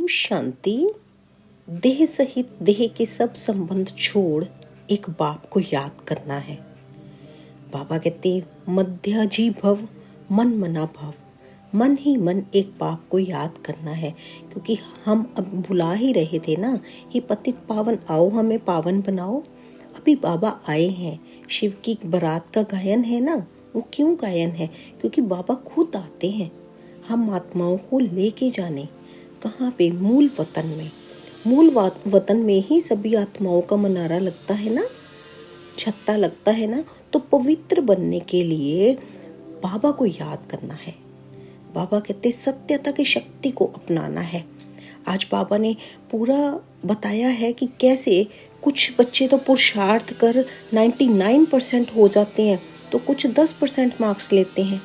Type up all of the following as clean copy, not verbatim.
शांति। देह सहित देह के सब संबंध छोड़ एक बाप को याद करना है। बाबा कहते मध्याजी भव मन मना भव, मन ही मन एक बाप को याद करना है, क्योंकि हम अब भुला ही रहे थे ना। हे पतित पावन आओ हमें पावन बनाओ। अभी बाबा आए हैं। शिव की बारात का गायन है ना, वो क्यों गायन है? क्योंकि बाबा खुद आते हैं हम आत्माओं को लेके जाने। कहाँ पे? मूल वतन में। मूल वतन में ही सभी आत्माओं का मनारा लगता है ना, छत्ता लगता है ना। तो पवित्र बनने के लिए बाबा को याद करना है। बाबा कहते सत्यता की शक्ति को अपनाना है। आज बाबा ने पूरा बताया है कि कैसे कुछ बच्चे तो पुरुषार्थ कर 99% हो जाते हैं, तो कुछ 10% मार्क्स लेते हैं।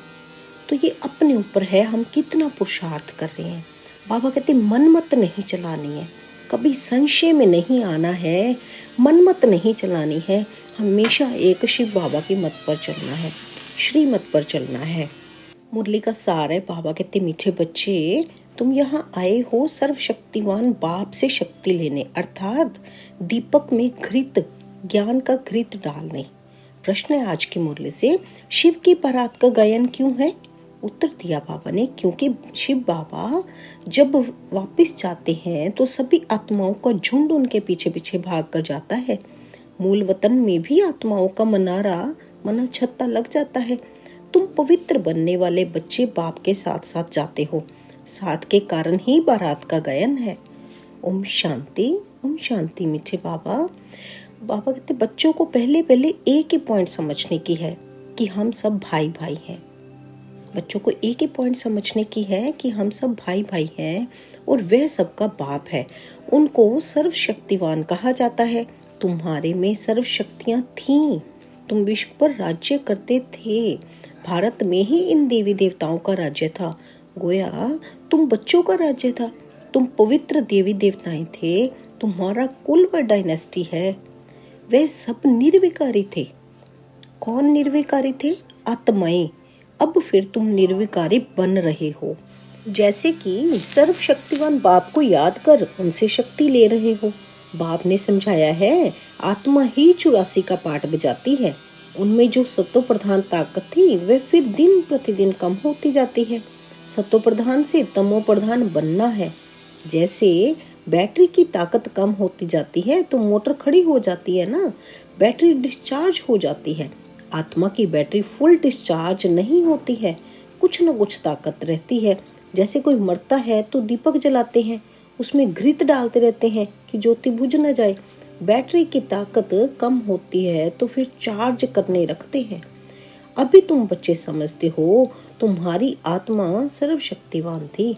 तो ये अपने ऊपर है, हम कितना पुरुषार्थ कर रहे हैं। बाबा कहते मनमत नहीं चलानी है, कभी संशय में नहीं आना है, मनमत नहीं चलानी है। हमेशा एक शिव बाबा की मत पर चलना है, श्रीमत पर चलना है। मुरली का सार है। बाबा कहते मीठे बच्चे, तुम यहाँ आए हो सर्वशक्तिवान बाप से शक्ति लेने, अर्थात दीपक में घृत, ज्ञान का घृत डालने। प्रश्न है आज की मुरली से, शिव की बारात का गायन क्यों है? उत्तर दिया बाबा ने, क्योंकि शिव बाबा जब वापस जाते हैं तो सभी आत्माओं का झुंड उनके पीछे पीछे भाग कर जाता है। मूल वतन में भी आत्माओं का मना छत्ता लग जाता है। तुम पवित्र बनने वाले बच्चे बाप के साथ साथ जाते हो, साथ के कारण ही बारात का गायन है। ओम शांति मीठे बाबा। बाबा कहते बच्चों को पहले एक ही पॉइंट समझने की है कि हम सब भाई भाई हैं। बच्चों को एक ही पॉइंट समझने की है कि हम सब भाई भाई हैं और वह सबका बाप है। उनको सर्वशक्तिवान कहा जाता है। तुम्हारे में सर्व शक्तियां थीं, तुम विश्व पर राज्य करते थे। भारत में ही इन देवी देवताओं का राज्य था, गोया तुम बच्चों का राज्य था। तुम पवित्र देवी देवताएं थे, तुम्हारा कुल व डायनेस्टी है। वे सब निर्विकारी थे। कौन निर्विकारी थे? आत्माएं। अब फिर तुम निर्विकारी बन रहे हो, जैसे कि सर्वशक्तिवान बाप को याद कर उनसे शक्ति ले रहे हो। बाप ने समझाया है आत्मा ही 84 का पाठ बजाती है। उनमें जो सत्तो प्रधान ताकत थी वह फिर दिन प्रतिदिन कम होती जाती है। सत्तो प्रधान से तमो प्रधान बनना है। जैसे बैटरी की ताकत कम होती जाती है तो मोटर खड़ी हो जाती है ना, बैटरी डिस्चार्ज हो जाती है। आत्मा की बैटरी फुल डिस्चार्ज नहीं होती है, कुछ न कुछ ताकत रहती है। जैसे कोई मरता है तो दीपक जलाते हैं, उसमें घृत डालते रहते हैं कि ज्योति बुझ न जाए। बैटरी की ताकत कम होती है तो फिर चार्ज करने रखते हैं। अभी तुम बच्चे समझते हो तुम्हारी आत्मा सर्वशक्तिवान थी,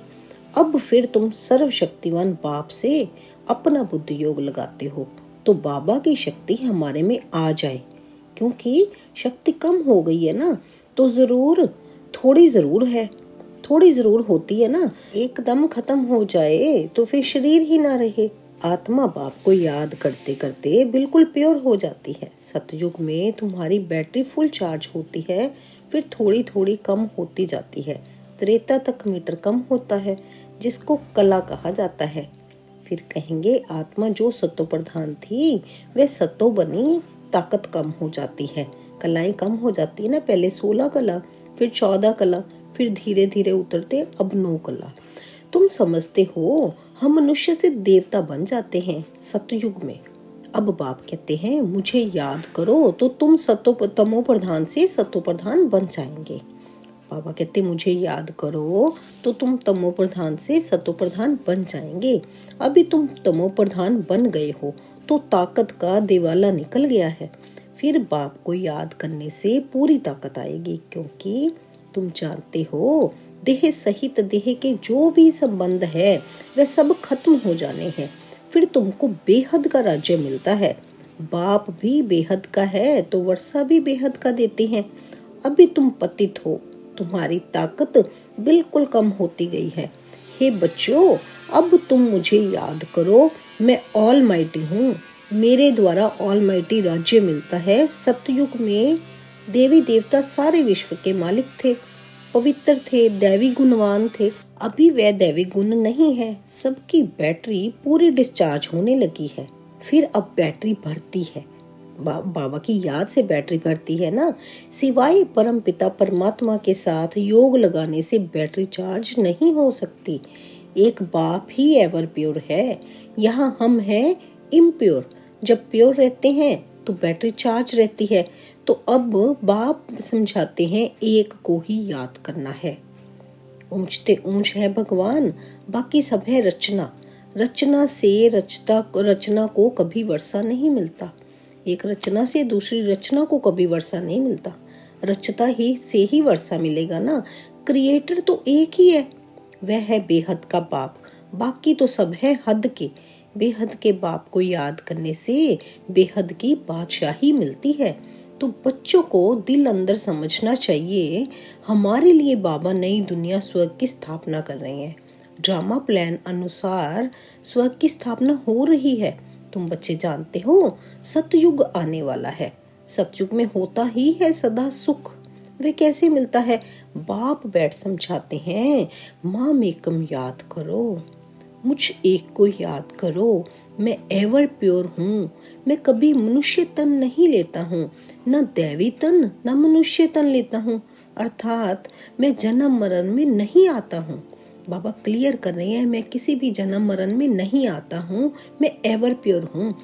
अब फिर तुम सर्वशक्तिवान बाप से अपना बुद्धि योग लगाते हो तो बाबा की शक्ति हमारे में आ जाए। क्योंकि शक्ति कम हो गई है ना, तो थोड़ी जरूर होती है ना। एकदम खत्म हो जाए तो फिर शरीर ही ना रहे। आत्मा बाप को याद करते करते बिल्कुल प्योर हो जाती है। सतयुग में तुम्हारी बैटरी फुल चार्ज होती है, फिर थोड़ी थोड़ी कम होती जाती है। त्रेता तक मीटर कम होता है, जिसको कला कहा जाता है। फिर कहेंगे आत्मा जो सत्तो प्रधान थी वह सत्तो बनी, ताकत कम हो जाती है, कलाएं कम हो जाती है ना। पहले 16 कला, फिर 14 कला, फिर धीरे धीरे उतरते अब 9 कला। तुम समझते हो हम मनुष्य से देवता बन जाते हैं सतयुग में। अब बाप कहते हैं मुझे याद करो तो तुम तमो प्रधान से सत्तो प्रधान बन जाएंगे। बाबा कहते मुझे याद करो तो तुम तमो प्रधान से सत्तो प्रधान बन जाएंगे। अभी तुम तमो प्रधान बन गए हो तो ताकत का दिवाला निकल गया है। फिर बाप को याद करने से पूरी ताकत आएगी, क्योंकि तुम जानते हो देह सहित देह के जो भी संबंध है वह सब खत्म हो जाने हैं। फिर तुमको बेहद का राज्य मिलता है। बाप भी बेहद का है तो वर्षा भी बेहद का देते हैं। अभी तुम पतित हो, तुम्हारी ताकत बिल्कुल कम होती गई है। हे बच्चों, अब तुम मुझे याद करो, मैं ऑल माइटी हूँ। मेरे द्वारा ऑल माइटी राज्य मिलता है। सतयुग में देवी देवता सारे विश्व के मालिक थे, पवित्र थे, दैवी गुणवान थे। अभी वह दैविक गुण नहीं है। सबकी बैटरी पूरी डिस्चार्ज होने लगी है। फिर अब बैटरी भरती है। बाबा की याद से बैटरी भरती है ना। सिवाय परम पिता परमात्मा के साथ योग लगाने से बैटरी चार्ज नहीं हो सकती। एक बाप ही एवर प्योर है। यहाँ हम हैं इम्प्योर। जब प्योर रहते हैं तो बैटरी चार्ज रहती है। तो अब बाप समझाते हैं एक को ही याद करना है। ऊंचते ऊंच है भगवान, बाकी सब है रचना। रचना से रचना को कभी वर्षा नहीं मिलता। एक रचना से दूसरी रचना को कभी वर्षा नहीं मिलता। रचता ही से ही वर्षा मिलेगा ना। क्रिएटर तो एक ही है, वह है बेहद का बाप। बाकी तो सब है हद के। बेहद के बाप को याद करने से बेहद की बादशाही मिलती है। तो बच्चों को दिल अंदर समझना चाहिए, हमारे लिए बाबा नई दुनिया स्वर्ग की स्थापना कर रहे हैं। ड्रामा प्लान अनुसार स्वर्ग की स्थापना हो रही है। तुम बच्चे जानते हो सतयुग आने वाला है। सतयुग में होता ही है सदा सुख। वे कैसे मिलता है? बाप बैठ समझाते हैं, माँ मेकम याद करो, मुझ एक को याद करो। मैं एवर प्योर हूँ। मैं कभी मनुष्य तन नहीं लेता हूँ, न दैवी तन न मनुष्य तन लेता हूँ। अर्थात मैं जन्म मरण में नहीं आता हूँ। बाबा क्लियर कर रहे हैं, मैं किसी भी जन्म मरण में नहीं आता हूँ। मैं एवर प्योर हूँ।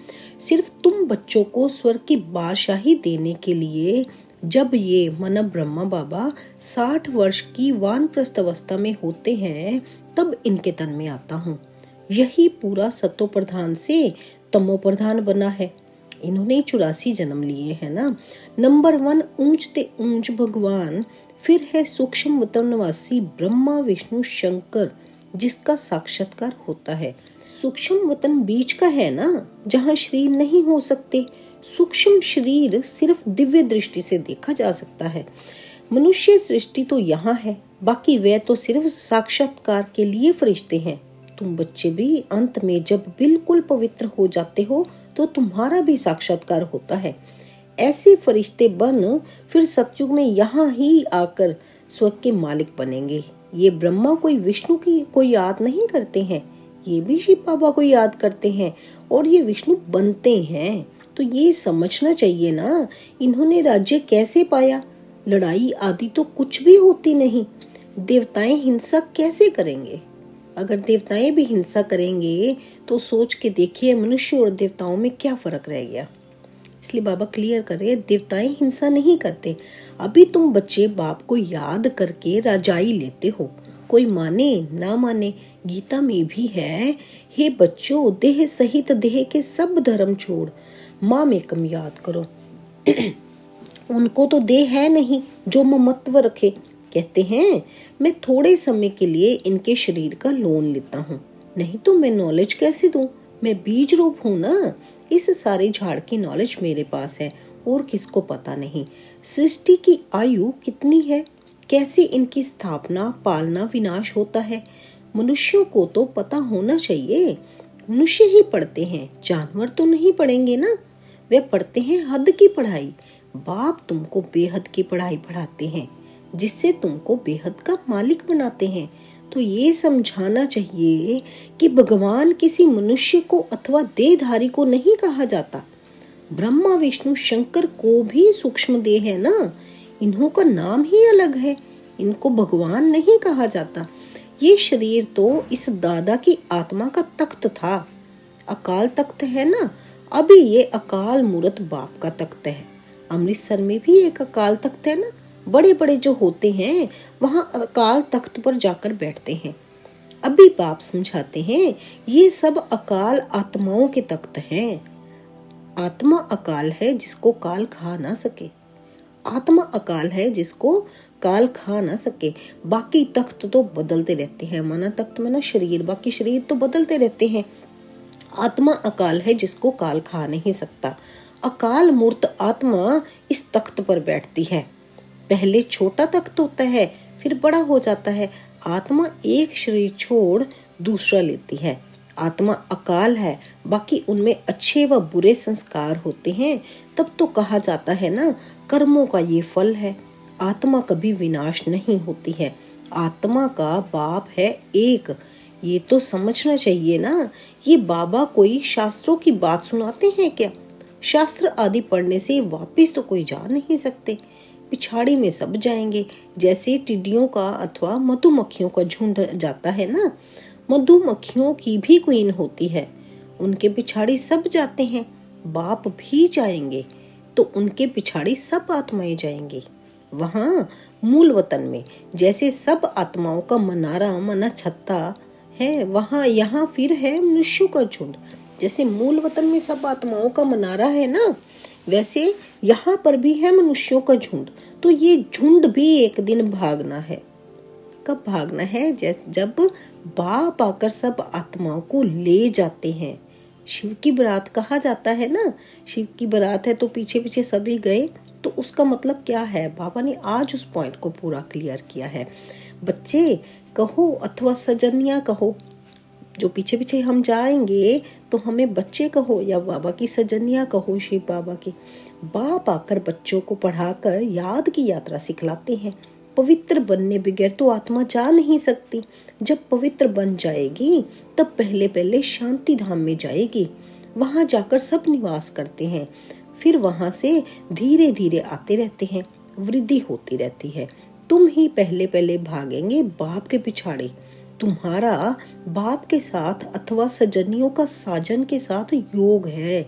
सिर्फ तुम बच्चों को स्वर्ग की बादशाही देने के लिए जब ये मन ब्रह्मा बाबा 60 वर्ष की वानप्रस्थ अवस्था में होते हैं, तब इनके तन में आता हूँ। यही पूरा सतो प्रधान से तमो प्रधान बना है। इन्होंने 84 जन्म लिए हैं ना। नंबर 1 ऊंचते ऊंच भगवान, फिर है सूक्ष्म वतन निवासी ब्रह्मा विष्णु शंकर, जिसका साक्षात्कार होता है। सूक्ष्म वतन बीच का है ना, जहाँ शरीर नहीं हो सकते। सूक्ष्म शरीर सिर्फ दिव्य दृष्टि से देखा जा सकता है। मनुष्य सृष्टि तो यहाँ है, बाकी वे तो सिर्फ साक्षात्कार के लिए फरिश्ते हैं। तुम बच्चे भी अंत में जब बिल्कुल पवित्र हो जाते हो तो तुम्हारा भी साक्षात्कार होता है। ऐसे फरिश्ते बन फिर सतयुग में यहाँ ही आकर स्वर्ग के मालिक बनेंगे। ये ब्रह्मा कोई विष्णु की कोई याद नहीं करते हैं, ये भी शिव बाबा को याद करते हैं और ये विष्णु बनते हैं। तो ये समझना चाहिए ना, इन्होंने राज्य कैसे पाया। लड़ाई आदि तो कुछ भी होती नहीं। देवताएं हिंसा कैसे करेंगे? अगर देवताएं भी हिंसा करेंगे तो सोच के देखिए मनुष्य और देवताओं में क्या फर्क रह गया। इसलिए बाबा क्लियर कर रहे हैं, देवताएं हिंसा नहीं करते। अभी तुम बच्चे बाप को याद करके राजाई लेते हो। कोई माने ना माने, गीता में भी है, हे बच्चों देह सहित देह के सब धर्म छोड़ माँ में कम याद करो। उनको तो देह है नहीं जो ममत्व रखे। कहते हैं मैं थोड़े समय के लिए इनके शरीर का लोन लेता हूँ, नहीं तो मैं नॉलेज कैसे दूं? मैं बीज रूप हूँ ना। इस सारे झाड़ की नॉलेज मेरे पास है और किसको पता नहीं। सृष्टि की आयु कितनी है, कैसे इनकी स्थापना पालना विनाश होता है, मनुष्यों को तो पता होना चाहिए। मनुष्य ही पढ़ते हैं, जानवर तो नहीं पढ़ेंगे ना। वे पढ़ते हैं हद की पढ़ाई। बाप तुमको बेहद की पढ़ाई पढ़ाते हैं, जिससे तुमको बेहद का मालिक बनाते हैं। तो ये समझाना चाहिए कि भगवान किसी मनुष्य को अथवा देहधारी को नहीं कहा जाता। ब्रह्मा विष्णु शंकर को भी सूक्ष्म देह है ना, इन्हों का नाम ही अलग है। इनको भगवान नहीं कहा जाता। ये शरीर तो इस दादा की आत्मा का तख्त था। अकाल तख्त है ना, अभी ये अकाल मूर्त बाप का तख्त है। अमृतसर में भी एक अकाल तख्त है ना, बड़े बड़े जो होते हैं वहां अकाल तख्त पर जाकर बैठते हैं। अभी बाप समझाते हैं ये सब अकाल आत्माओं के तख्त हैं। आत्मा अकाल है जिसको काल खा ना सके। आत्मा अकाल है जिसको काल खा ना सके। बाकी तख्त तो बदलते रहते हैं। माना तख्त में ना शरीर, बाकी शरीर तो बदलते रहते हैं। आत्मा अकाल है जिसको काल खा नहीं सकता। अकाल मूर्त आत्मा इस तख्त पर बैठती है। पहले छोटा तख्त होता है, फिर बड़ा हो जाता है। आत्मा एक शरीर छोड़ दूसरा लेती है। आत्मा अकाल है, बाकी उनमें अच्छे व बुरे संस्कार होते हैं। तब तो कहा जाता है ना, कर्मों का ये फल है। आत्मा कभी विनाश नहीं होती है। आत्मा का बाप है एक। ये तो समझना चाहिए ना। ये बाबा कोई शास्त्रों की बात सुनाते हैं क्या? शास्त्र आदि पढ़ने से वापिस तो कोई जा नहीं सकते। पिछाड़ी में सब जाएंगे, जैसे टिड्डियों का अथवा मधुमक्खियों का झुंड जाता है ना। मधुमक्खियों की भी क्वीन होती है, उनके पिछाड़ी सब जाते हैं। बाप भी जाएंगे तो उनके पिछाड़ी सब आत्माएं जाएंगी। वहां मूल वतन में जैसे सब आत्माओं का मनारा मना छत्ता है, वहां यहाँ फिर है मनुष्यों का झुंड। जैसे मूल वतन में सब आत्माओं का मनारा है ना, वैसे यहाँ पर भी है मनुष्यों का झुंड। तो ये झुंड भी एक दिन भागना है। कब भागना है? जब बाप आकर सब आत्माओं को ले जाते हैं। शिव की बारात कहा जाता है ना, शिव की बारात है तो पीछे पीछे सभी गए। तो उसका मतलब क्या है? बाबा ने आज उस पॉइंट को पूरा क्लियर किया है। बच्चे कहो अथवा सजनिया कहो, जो पीछे पीछे हम जाएंगे तो हमें बच्चे कहो या बाबा की सजनिया कहो, शिव बाबा की। बाप आकर बच्चों को पढ़ाकर याद की यात्रा सिखलाते हैं। पवित्र बनने बगैर तो आत्मा जा नहीं सकती। जब पवित्र बन जाएगी तब पहले पहले शांति धाम में जाएगी। वहां जाकर सब निवास करते हैं, फिर वहां से धीरे धीरे आते रहते हैं, वृद्धि होती रहती है। तुम ही पहले पहले भागेंगे बाप के पिछाड़े। तुम्हारा बाप के साथ अथवा सजनियों का साजन के साथ योग है।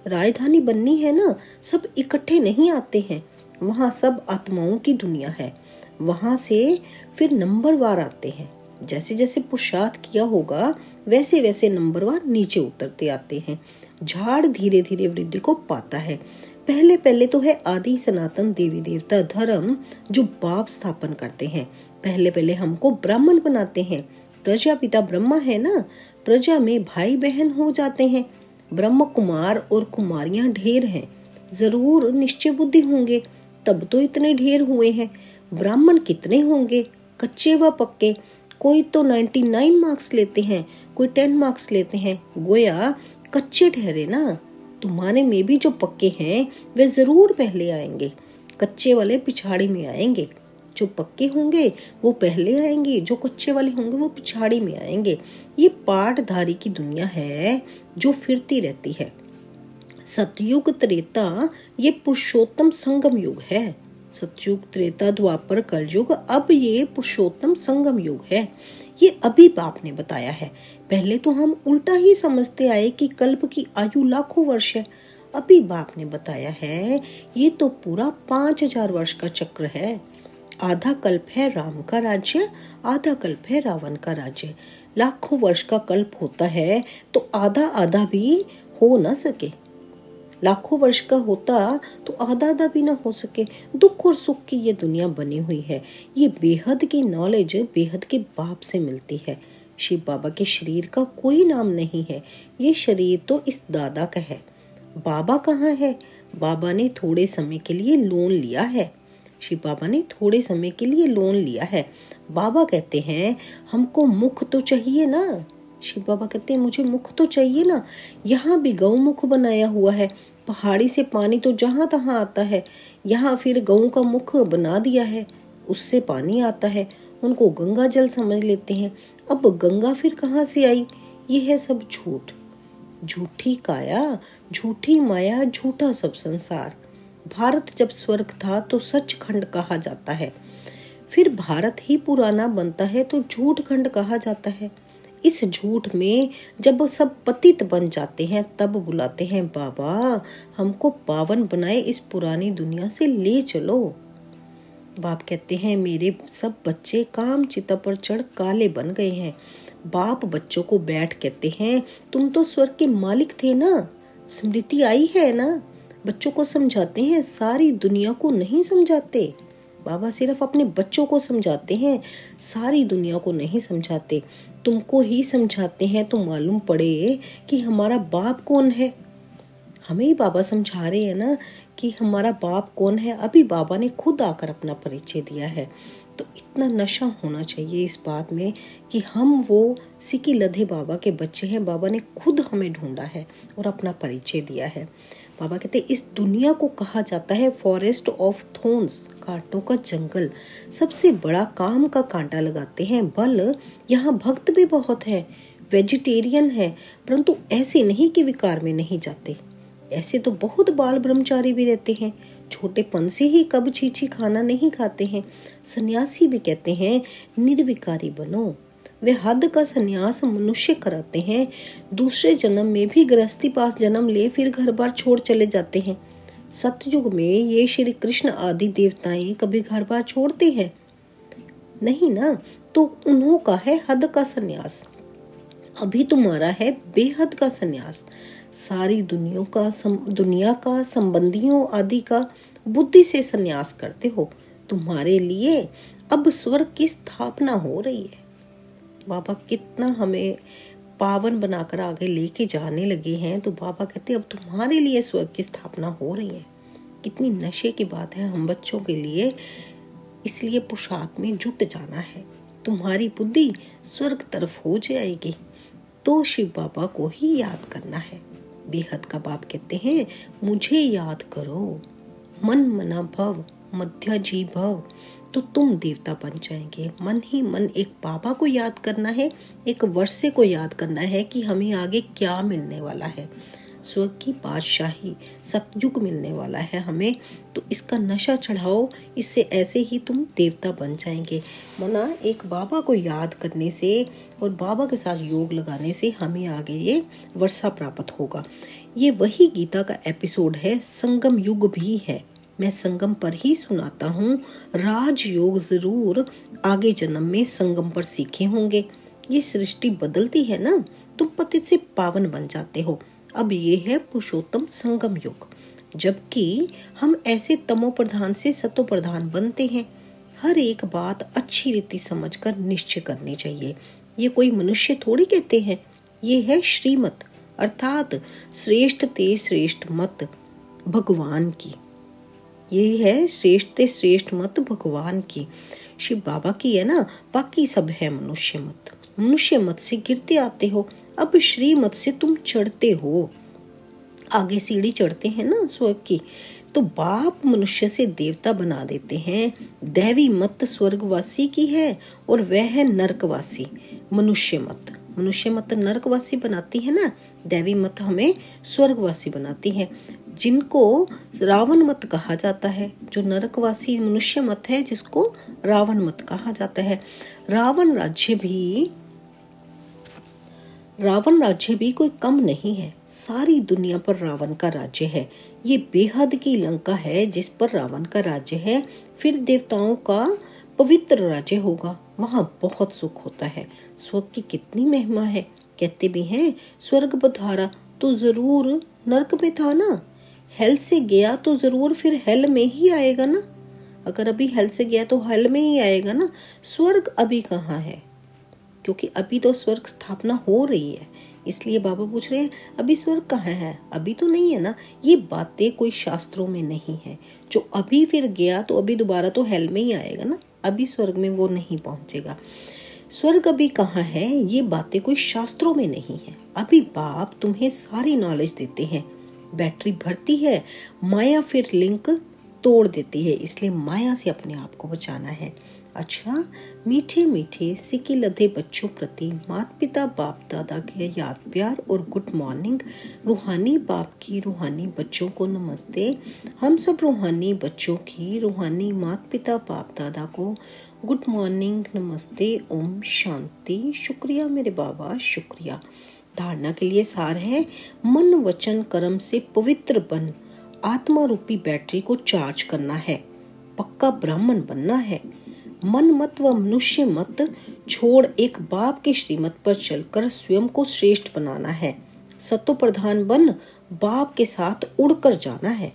राजधानी बननी है ना, सब इकट्ठे नहीं आते हैं। वहां सब आत्माओं की दुनिया है। वहां से फिर नंबरवार आते हैं। जैसे जैसे पुरुषार्थ किया होगा वैसे वैसे नंबरवार नीचे उतरते आते हैं। झाड़ धीरे धीरे वृद्धि को पाता है। पहले पहले तो है आदि सनातन देवी देवता धर्म जो बाप स्थापन करते हैं। पहले पहले हमको ब्राह्मण बनाते हैं। प्रजापिता ब्रह्मा है ना, प्रजा में भाई बहन हो जाते हैं। ब्रह्म कुमार और कुमारियां ढेर हैं, जरूर निश्चय बुद्धि होंगे, तब तो इतने ढेर हुए हैं। ब्राह्मण कितने होंगे, कच्चे व पक्के। कोई तो 99 मार्क्स लेते हैं, कोई 10 मार्क्स लेते हैं। गोया कच्चे ठहरे ना। तुम्हारे में भी जो पक्के हैं वे जरूर पहले आएंगे, कच्चे वाले पिछाड़ी में आएंगे। जो पक्के होंगे वो पहले आएंगे, जो कच्चे वाले होंगे वो पिछाड़ी में आएंगे। ये पाठधारी की दुनिया है जो फिरती रहती है। सतयुग त्रेता ये पुरुषोत्तम संगम युग है। सतयुग त्रेता द्वापर कलयुग, अब ये पुरुषोत्तम संगम युग है। ये अभी बाप ने बताया है। पहले तो हम उल्टा ही समझते आए कि कल्प की आयु लाखों वर्ष है। अभी बाप ने बताया है ये तो पूरा 5000 वर्ष का चक्र है। आधा कल्प है राम का राज्य, आधा कल्प है रावण का राज्य। लाखों वर्ष का कल्प होता है तो आधा आधा भी हो न सके। लाखों वर्ष का होता तो आधा आधा भी ना हो सके। दुख और सुख की ये दुनिया बनी हुई है। ये बेहद की नॉलेज बेहद के बाप से मिलती है। शिव बाबा के शरीर का कोई नाम नहीं है। ये शरीर तो इस दादा का है। बाबा कहाँ है? बाबा ने थोड़े समय के लिए लोन लिया है। शिव बाबा ने थोड़े समय के लिए लोन लिया है। बाबा कहते हैं हमको मुख तो चाहिए ना। शिव बाबा कहते हैं मुझे मुख तो चाहिए ना। यहाँ भी गौ मुख बनाया हुआ है। पहाड़ी से पानी तो जहां तहां आता है, यहाँ फिर गौ का मुख बना दिया है, उससे पानी आता है। उनको गंगा जल समझ लेते हैं। अब गंगा फिर कहाँ से आई? ये है सब झूठ। झूठी काया, झूठी माया, झूठा सब संसार। भारत जब स्वर्ग था तो सचखंड कहा जाता है। फिर भारत ही पुराना बनता है तो झूठ खंड कहा जाता है। इस झूठ में जब सब पतित बन जाते हैं तब बुलाते हैं बाबा हमको पावन बनाए, इस पुरानी दुनिया से ले चलो। बाप कहते हैं मेरे सब बच्चे काम चिता पर चढ़ काले बन गए हैं। बाप बच्चों को बैठ कहते हैं तुम तो स्वर्ग के मालिक थे ना, स्मृति आई है ना। बच्चों को समझाते हैं, सारी दुनिया को नहीं समझाते। बाबा सिर्फ अपने बच्चों को समझाते हैं, सारी दुनिया को नहीं समझाते। तुमको ही समझाते हैं तो मालूम पड़े कि हमारा बाप कौन है। हमें ही बाबा समझा रहे हैं ना कि हमारा बाप कौन है। अभी बाबा ने खुद आकर अपना परिचय दिया है। तो इतना नशा होना चाहिए इस बात में कि हम वो सिकी लधे बाबा के बच्चे हैं। बाबा ने खुद हमें ढूंढा है और अपना परिचय दिया है। बाबा कहते इस दुनिया को कहा जाता है फॉरेस्ट ऑफ थॉर्न्स, कांटों का जंगल। सबसे बड़ा काम का कांटा लगाते हैं। बल यहाँ भक्त भी बहुत है, वेजिटेरियन है, परंतु ऐसे नहीं कि विकार में नहीं जाते। ऐसे तो बहुत बाल ब्रह्मचारी भी रहते हैं, छोटेपन से ही कब छीछी खाना नहीं खाते हैं। सन्यासी भी कहते हैं निर्विकारी बनो। वे हद का सन्यास मनुष्य कराते हैं। दूसरे जन्म में भी गृहस्थी पास जन्म ले फिर घर बार छोड़ चले जाते हैं। सतयुग में ये श्री कृष्ण आदि देवताएं कभी घर बार छोड़ते हैं नहीं ना, तो उन्हों का है हद का सन्यास। अभी तुम्हारा है बेहद का सन्यास। सारी दुनिया का संबंधियों आदि का बुद्धि से सन्यास करते हो। तुम्हारे लिए अब स्वर्ग की स्थापना हो रही है। बाबा कितना हमें पावन बनाकर आगे लेके जाने लगे हैं। तो बाबा कहते अब तुम्हारे लिए स्वर्ग की स्थापना हो रही है। कितनी नशे की बात है हम बच्चों के लिए। इसलिए पुरुषार्थ में जुट जाना है। तुम्हारी बुद्धि स्वर्ग तरफ हो जाएगी तो शिव बाबा को ही याद करना है। बेहद का बाप कहते हैं मुझे याद करो, मन मना भव मध्याजी भव, तो तुम देवता बन जाएंगे। मन ही मन एक बाबा को याद करना है, एक वर्षे को याद करना है कि हमें आगे क्या मिलने वाला है। स्वर्ग की बादशाही सतयुग मिलने वाला है हमें, तो इसका नशा चढ़ाओ। इससे ऐसे ही तुम देवता बन जाएंगे। मना एक बाबा को याद करने से और बाबा के साथ योग लगाने से हमें आगे ये वर्षा प्राप्त होगा। ये वही गीता का एपिसोड है, संगम युग भी है। मैं संगम पर ही सुनाता हूँ। राजयोग जरूर आगे जन्म में संगम पर सीखे होंगे। ये सृष्टि बदलती है ना, तुम पतित से पावन बन जाते हो। अब ये है पुरुषोत्तम संगम युग, जबकि हम ऐसे तमो प्रधान से सतो प्रधान बनते हैं। हर एक बात अच्छी रीति समझकर निश्चय करनी चाहिए। ये कोई मनुष्य थोड़ी कहते हैं, ये है श्रीमत, अर्थात श्रेष्ठ ते श्रेष्ठ मत भगवान की। ये है श्रेष्ठ ते श्रेष्ठ मत भगवान की, शिव बाबा की है ना। बाकी सब है मनुष्य मत। मनुष्य मत से गिरते आते हो, अब श्रीमत से तुम चढ़ते हो। आगे सीढ़ी चढ़ते हैं ना स्वर्ग की, तो बाप मनुष्य से देवता बना देते हैं। दैवी मत स्वर्गवासी की है और वह है नरकवासी मनुष्य मत। मनुष्य मत नरकवासी बनाती है ना, दैवी मत हमें स्वर्गवासी बनाती है, जिनको रावण मत कहा जाता है। जो नरकवासी मनुष्य मत है जिसको रावण मत कहा जाता है। रावण राज्य भी कोई कम नहीं है। सारी दुनिया पर रावण का राज्य है। ये बेहद की लंका है जिस पर रावण का राज्य है। फिर देवताओं का पवित्र राज्य होगा, वहां बहुत सुख होता है। स्वर्ग की कितनी महिमा है। कहते भी हैं स्वर्ग पधारा तो जरूर नरक में था ना, हेल से गया तो जरूर फिर हेल में ही आएगा ना। अगर अभी हेल से गया तो हेल में ही आएगा ना। स्वर्ग अभी कहाँ है, क्योंकि अभी तो स्वर्ग स्थापना हो रही है। इसलिए बाबा पूछ रहे हैं अभी स्वर्ग कहाँ है, अभी तो नहीं है ना। ये बातें कोई शास्त्रों में नहीं है। जो अभी फिर गया तो अभी दोबारा तो हेल में ही आएगा ना, अभी स्वर्ग में वो नहीं पहुंचेगा। स्वर्ग अभी कहाँ है, ये बातें कोई शास्त्रों में नहीं है। अभी बाप तुम्हें सारी नॉलेज देते हैं। बैटरी भरती है, माया फिर लिंक तोड़ देती है, इसलिए माया से अपने आप को बचाना है। अच्छा, मीठे मीठे सिक्के लदे बच्चों प्रति माता पिता बाप दादा के याद प्यार और गुड मॉर्निंग। रूहानी बाप की रूहानी बच्चों को नमस्ते। हम सब रूहानी बच्चों की रूहानी माता पिता बाप दादा को गुड मॉर्निंग, नमस्ते, ओम शांति। शुक्रिया मेरे बाबा, शुक्रिया। धारणा के लिए सार है, मन वचन कर्म से पवित्र बन आत्मा रूपी बैटरी को चार्ज करना है। पक्का ब्राह्मण बनना है। मन मत व मनुष्य मत छोड़ एक बाप के श्रीमत पर चलकर स्वयं को श्रेष्ठ बनाना है। सतो प्रधान बन बाप के साथ उड़कर जाना है।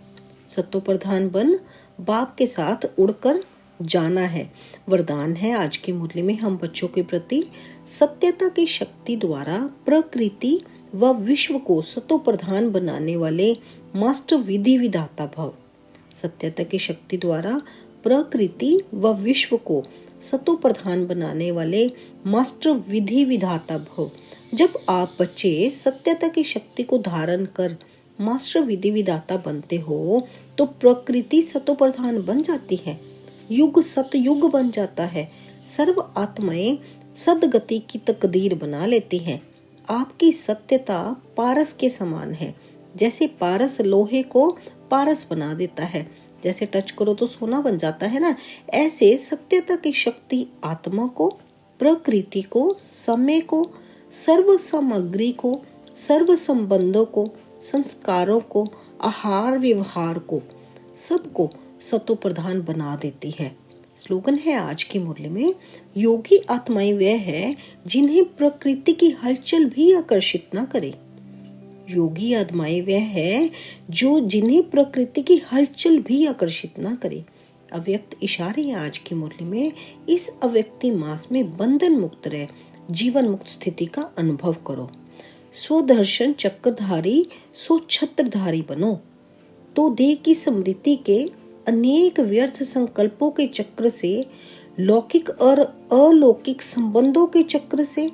सतो प्रधान बन बाप के साथ उड़कर जाना है। वरदान है आज की मुरली में हम बच्चों के प्रति, सत्यता की शक्ति द्वारा प्रकृति व विश्व को सतो प्रधान बनाने वाले मास्टर विधि विधाता भव। सत्यता की शक्ति द्वारा प्रकृति व विश्व को सतो प्रधान बनाने वाले मास्टर विधि विधाता भव। जब आप बच्चे सत्यता की शक्ति को धारण कर मास्टर विधि विधाता बनते हो तो प्रकृति सतो प्रधान बन जाती है, युग सतयुग बन जाता है, सर्व आत्माएं सदगति की तकदीर बना लेती हैं। आपकी सत्यता पारस के समान है, जैसे पारस लोहे को पारस बना देता है, जैसे टच करो तो सोना बन जाता है ना, ऐसे सत्यता की शक्ति आत्मा को, प्रकृति को, समय को, सर्व सामग्री को, सर्व संबंधों को, संस्कारों को, आहार व्यवहार को, सबको सतो प्रधान बना देती है। स्लोगन है आज की मुरली में, योगी आत्माएं वह है जिन्हें प्रकृति की हलचल भी आकर्षित न करे। योगी आत्माएं वह है जो जिन्हें प्रकृति की हलचल भी आकर्षित न करे। अव्यक्त इशारे आज की मुरली में, इस अव्यक्ति मास में बंधन मुक्त रह जीवन मुक्त स्थिति का अनुभव करो। स्वदर्शन चक्रधारी सो छत्रधारी बनो, तो देह की स्मृति के अनेक व्यर्थ संकल्पों के चक्र से, लौकिक और अलौकिक संबंधों के चक्र से,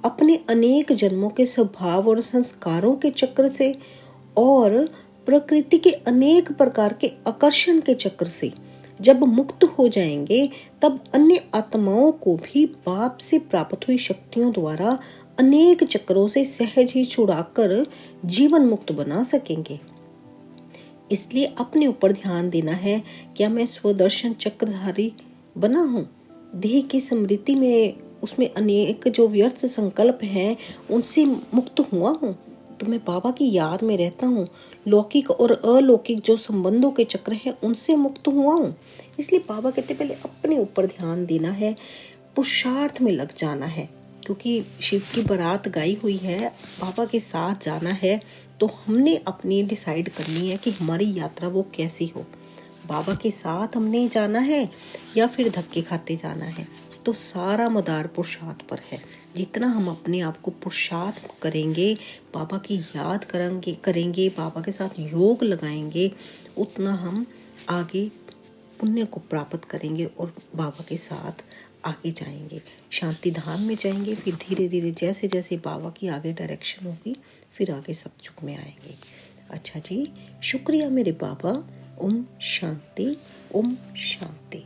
अपने अनेक जन्मों के स्वभाव और संस्कारों के चक्र से और प्रकृति के अनेक प्रकार के आकर्षण के चक्र से जब मुक्त हो जाएंगे, तब अन्य आत्माओं को भी बाप से प्राप्त हुई शक्तियों द्वारा अनेक चक्रों से सहज ही छुड़ाकर जीवन मुक्त बना सकेंगे। इसलिए अपने ऊपर ध्यान देना है, क्या मैं स्वदर्शन चक्रधारी बना हूँ? देह की स्मृति में उसमें अनेक जो व्यर्थ संकल्प हैं उनसे मुक्त हुआ हूँ, तो मैं बाबा की याद में रहता हूँ। लौकिक और अलौकिक जो संबंधों के चक्र हैं उनसे मुक्त हुआ हूँ। इसलिए बाबा कहते पहले अपने ऊपर ध्यान देना है, पुरुषार्थ में लग जाना है, क्योंकि शिव की बारात गाई हुई है, बाबा के साथ जाना है, तो हमने अपनी डिसाइड करनी है कि हमारी यात्रा वो कैसी हो। बाबा के साथ हमने जाना है या फिर धक्के खाते जाना है, तो सारा मदार पुरुषार्थ पर है। जितना हम अपने आप को पुरुषार्थ करेंगे, बाबा की याद करेंगे, बाबा के साथ योग लगाएंगे, उतना हम आगे पुण्य को प्राप्त करेंगे और बाबा के साथ आगे जाएंगे, शांति धाम में जाएंगे। फिर धीरे धीरे जैसे जैसे बाबा की आगे डायरेक्शन होगी, फिर आगे सतयुग में आएंगे। अच्छा जी, शुक्रिया मेरे बाबा। ओम शांति, ओम शांति।